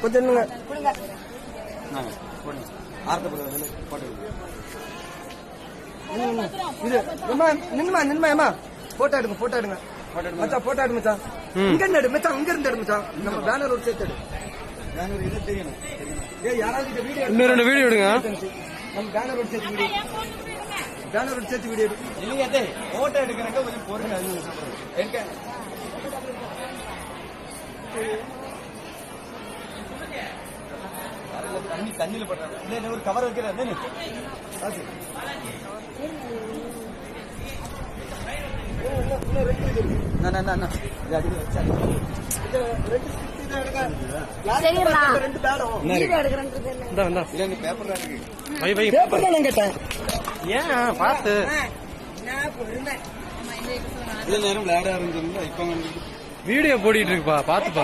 கொஞ்சம் நில்லுங்க. நின்னுமா போட்டோ எடுங்க போட்டோ எடுங்க மச்சான் போட்டோ எடு மச்சான். இங்க இருந்து எடு மச்சான், இங்க இருந்து எடு மச்சான். நம்ம பேனர் ஒரு சேர்த்து எடு. யாராவது வீடியோ இன்னும் 2 வீடியோ எடுங்க. நம்ம பேனர் ஒரு சேர்த்து வீடியோ, பேனர் ஒரு சேர்த்து வீடியோ எடு. போட்டோ எடுக்கிறக்க கொஞ்சம் பொறுங்க. தண்ணியில போட்டாங்க ஒரு கவர் வைக்கிறேன். ஏன் பாத்து நேரம் விளையாட ஆரம்பிச்சிருந்தா இப்ப வீடியோ போடிட்டு இருக்குப்பா, பாத்துப்பா.